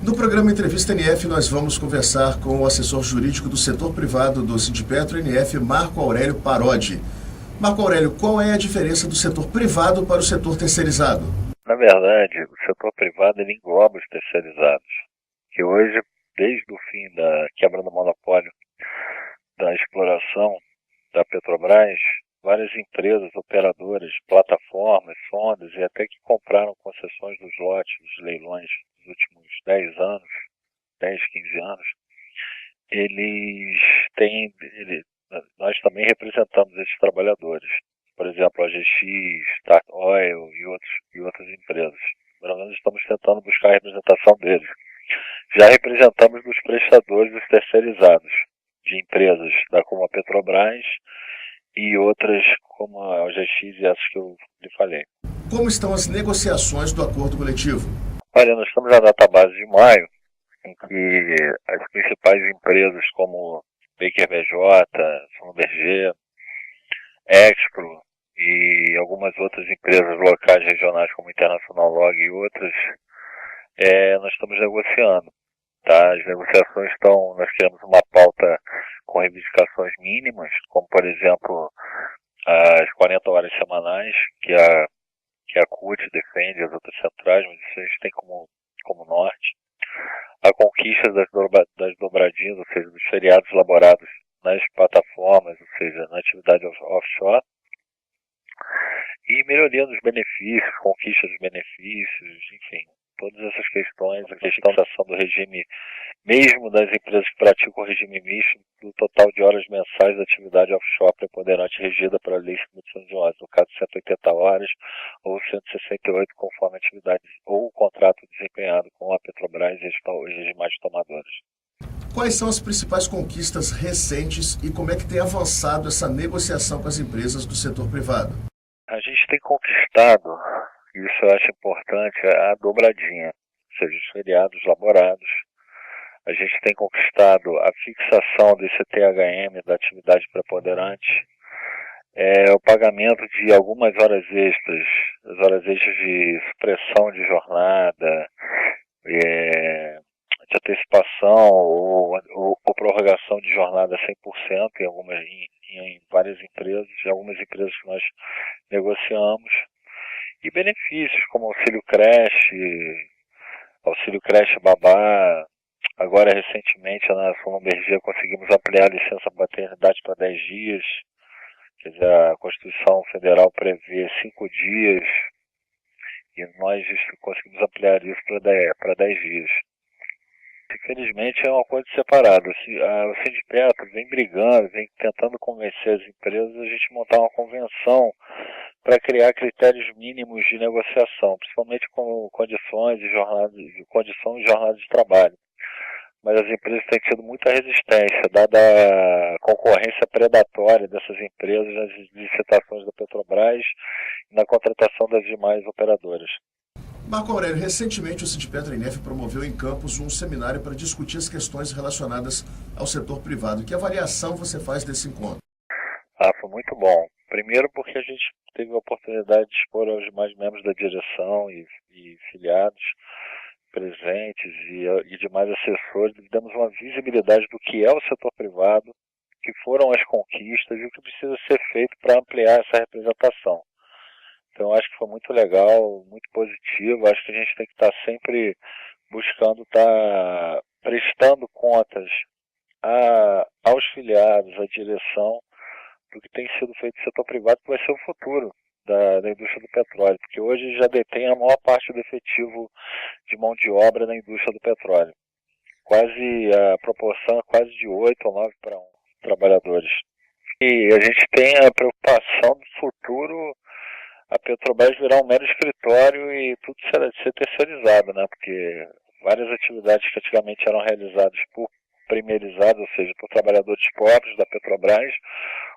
No programa Entrevista NF, nós vamos conversar com o assessor jurídico do setor privado do Sindipetro NF, Marco Aurélio Parodi. Marco Aurélio, qual é a diferença do setor privado para o setor terceirizado? Na verdade, o setor privado ele engloba os terceirizados, que hoje, desde o fim da quebra do monopólio da exploração da Petrobras, várias empresas, operadoras, plataformas, sondas e até que compraram concessões dos lotes, dos leilões dos últimos 10 anos, 10, 15 anos, nós também representamos esses trabalhadores. Por exemplo, a GX, Start Oil e outras empresas. Pelo menos estamos tentando buscar a representação deles. Já representamos dos prestadores, dos terceirizados, de empresas como a Petrobras e outras como a OGX e essas que eu lhe falei. Como estão as negociações do acordo coletivo? Olha, nós estamos na database de maio, em que as principais empresas como Baker BJ, Schlumberger, Expro e algumas outras empresas locais regionais como Internacional Log e outras, nós estamos negociando. Tá? As negociações nós queremos uma pauta com reivindicações mínimas, como por exemplo as 40 horas semanais, que a CUT defende, as outras centrais, mas isso a gente tem como norte. A conquista das dobradinhas, ou seja, dos feriados elaborados nas plataformas, ou seja, na atividade offshore. E melhoria dos benefícios, conquista dos benefícios, enfim, todas essas questões, a questão da ação do regime, mesmo das empresas que praticam o regime misto, do total de horas mensais da atividade offshore preponderante regida pela Lei 5.211, no caso 180 horas ou 168, conforme a atividade ou o contrato desempenhado com a Petrobras e as demais tomadoras. Quais são as principais conquistas recentes e como é que tem avançado essa negociação com as empresas do setor privado? A gente tem conquistado, isso eu acho importante, a dobradinha, ou seja, os feriados laborados. A gente tem conquistado a fixação do ICT-HM da atividade preponderante, o pagamento de algumas horas extras, as horas extras de supressão de jornada, de antecipação ou prorrogação de jornada 100% em várias empresas, em algumas empresas que nós negociamos, e benefícios como auxílio creche babá. Agora, recentemente, na Schlumberger conseguimos ampliar a licença paternidade para 10 dias, quer dizer, a Constituição Federal prevê 5 dias, e nós conseguimos ampliar isso para 10 dias. Infelizmente é uma coisa separada. O Sindipetro vem brigando, vem tentando convencer as empresas a gente montar uma convenção para criar critérios mínimos de negociação, principalmente com condições e jornadas de trabalho. Mas as empresas têm tido muita resistência, dada a concorrência predatória dessas empresas nas licitações da Petrobras e na contratação das demais operadoras. Marco Aurélio, recentemente o Sindipetro NF promoveu em Campos um seminário para discutir as questões relacionadas ao setor privado. Que avaliação você faz desse encontro? Foi muito bom. Primeiro porque a gente teve a oportunidade de expor aos demais membros da direção e filiados presentes e demais assessores, damos uma visibilidade do que é o setor privado, que foram as conquistas e o que precisa ser feito para ampliar essa representação. Então, acho que foi muito legal, muito positivo. Acho que a gente tem que estar sempre buscando estar prestando contas aos filiados, à direção, do que tem sido feito no setor privado, que vai ser o futuro da indústria do petróleo, porque hoje já detém a maior parte do efetivo de mão de obra na indústria do petróleo. A proporção é quase de 8 ou 9 para 1 trabalhadores. E a gente tem a preocupação do futuro, a Petrobras virar um mero escritório e tudo ser terceirizado, né? Porque várias atividades que antigamente eram realizadas primeirizadas, ou seja, por trabalhadores próprios da Petrobras,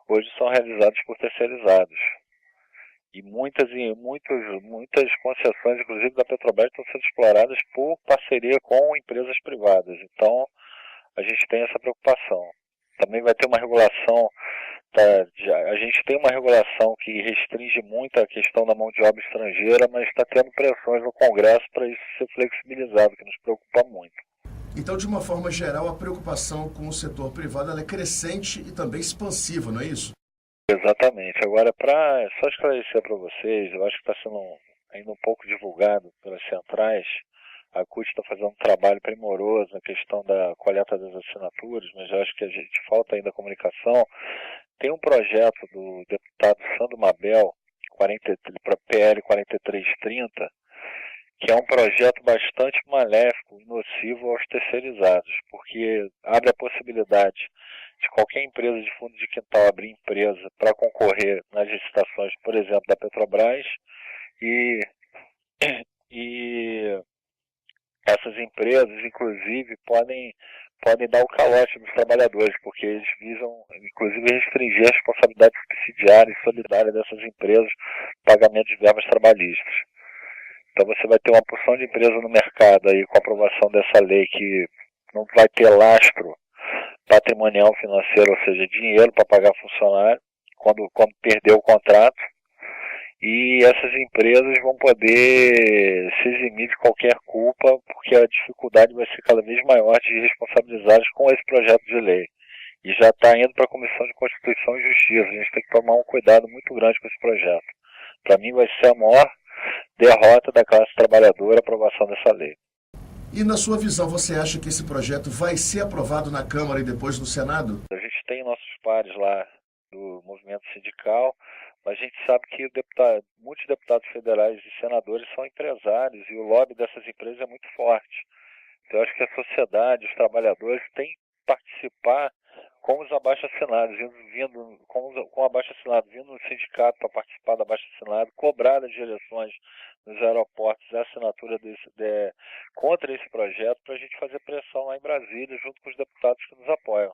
hoje são realizadas por terceirizados. E muitas concessões, inclusive da Petrobras, estão sendo exploradas por parceria com empresas privadas. Então, a gente tem essa preocupação. Também vai ter uma regulação a gente tem uma regulação que restringe muito a questão da mão de obra estrangeira, mas está tendo pressões no Congresso para isso ser flexibilizado, que nos preocupa muito. Então, de uma forma geral, a preocupação com o setor privado ela é crescente e também expansiva, não é isso? Exatamente. Agora, para só esclarecer para vocês, eu acho que está sendo ainda um pouco divulgado pelas centrais. A CUT está fazendo um trabalho primoroso na questão da coleta das assinaturas, mas eu acho que a gente falta ainda comunicação. Tem um projeto do deputado Sandro Mabel, para PL 4330, que é um projeto bastante maléfico e nocivo aos terceirizados, porque abre a possibilidade de qualquer empresa de fundo de quintal abrir empresa para concorrer nas licitações, por exemplo, da Petrobras, e essas empresas, inclusive, podem dar o calote nos trabalhadores, porque eles visam, inclusive, restringir a responsabilidade subsidiária e solidária dessas empresas no pagamento de verbas trabalhistas. Então você vai ter uma porção de empresas no mercado aí com a aprovação dessa lei que não vai ter lastro patrimonial financeiro, ou seja, dinheiro para pagar funcionário quando perder o contrato. E essas empresas vão poder se eximir de qualquer culpa, porque a dificuldade vai ser cada vez maior de responsabilizá-las com esse projeto de lei. E já está indo para a Comissão de Constituição e Justiça. A gente tem que tomar um cuidado muito grande com esse projeto. Para mim vai ser a maior derrota da classe trabalhadora a aprovação dessa lei. E na sua visão, você acha que esse projeto vai ser aprovado na Câmara e depois no Senado? A gente tem nossos pares lá do movimento sindical, mas a gente sabe que muitos deputados federais e senadores são empresários e o lobby dessas empresas é muito forte. Então eu acho que a sociedade, os trabalhadores têm que participar com os abaixo-assinados, com o abaixo-assinado vindo no sindicato para participar do abaixo-assinado, cobrar das direções nos aeroportos a assinatura contra esse projeto para a gente fazer pressão lá em Brasília, junto com os deputados que nos apoiam.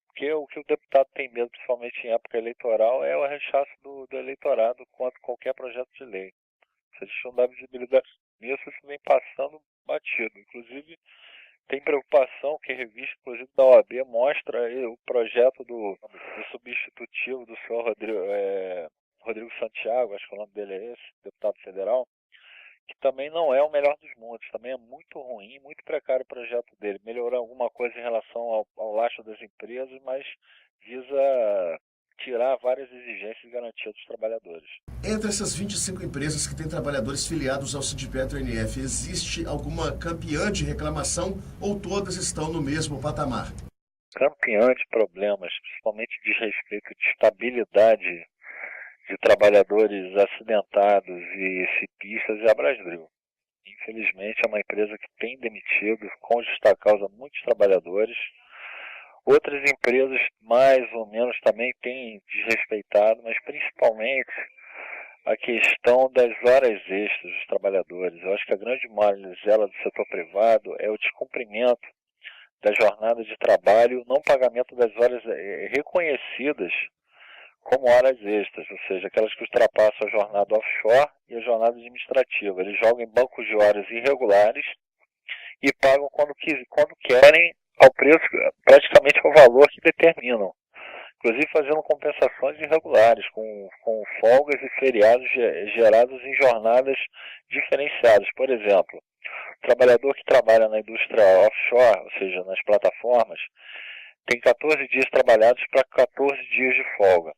Porque o que o deputado tem medo, principalmente em época eleitoral, é o rechaço do eleitorado contra qualquer projeto de lei. Se a gente não dá visibilidade nisso, isso vem passando batido. Inclusive, tem preocupação que a revista, inclusive da OAB, mostra aí o projeto do substitutivo do senhor Rodrigo Santiago, acho que o nome dele é esse, deputado federal, que também não é o melhor dos mundos, também é muito ruim, muito precário o projeto dele. Melhorar alguma coisa em relação ao lastro das empresas, mas visa tirar várias exigências e garantias dos trabalhadores. Entre essas 25 empresas que têm trabalhadores filiados ao Sindipetro-NF, existe alguma campeã de reclamação ou todas estão no mesmo patamar? Campeã de problemas, principalmente de respeito de estabilidade de trabalhadores acidentados e cipistas é a Brasdril. Infelizmente é uma empresa que tem demitido com justa causa muitos trabalhadores. Outras empresas mais ou menos também têm desrespeitado, mas principalmente a questão das horas extras dos trabalhadores. Eu acho que a grande mazela do setor privado é o descumprimento da jornada de trabalho e o não pagamento das horas reconhecidas como horas extras, ou seja, aquelas que ultrapassam a jornada offshore e a jornada administrativa. Eles jogam em bancos de horas irregulares e pagam quando querem, ao preço, praticamente ao valor que determinam. Inclusive fazendo compensações irregulares, com folgas e feriados gerados em jornadas diferenciadas. Por exemplo, o trabalhador que trabalha na indústria offshore, ou seja, nas plataformas, tem 14 dias trabalhados para 14 dias de folga.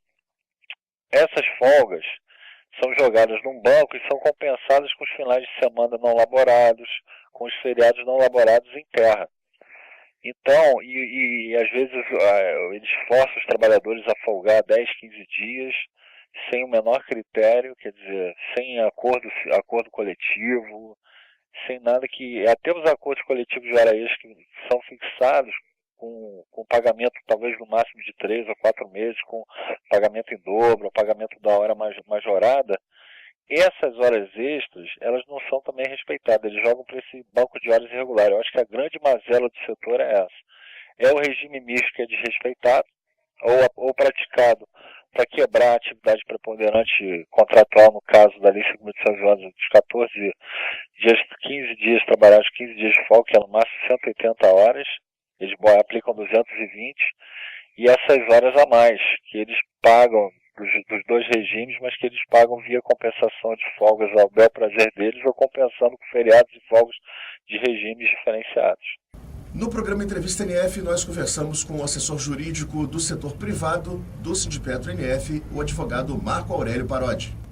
Essas folgas são jogadas num banco e são compensadas com os finais de semana não laborados, com os feriados não laborados em terra. Então, e às vezes eles forçam os trabalhadores a folgar 10, 15 dias, sem o menor critério, quer dizer, sem acordo coletivo, sem nada que... Até os acordos coletivos de hora extra que são fixados com pagamento talvez no máximo de 3 ou 4 meses, com pagamento em dobro, pagamento da hora majorada, essas horas extras, elas não são também respeitadas, eles jogam para esse banco de horas irregular. Eu acho que a grande mazela do setor é essa. É o regime misto que é desrespeitado ou praticado para quebrar a atividade preponderante contratual, no caso da Lei 5.811, dos 14 dias, 15 dias trabalhados, 15 dias de folga, que é no máximo 180 horas, eles aplicam 220, e essas horas a mais, que eles pagam dos dois regimes, mas que eles pagam via compensação de folgas ao bel prazer deles ou compensando com feriados e folgas de regimes diferenciados. No programa Entrevista NF, nós conversamos com o assessor jurídico do setor privado do Sindipetro NF, o advogado Marco Aurélio Parodi.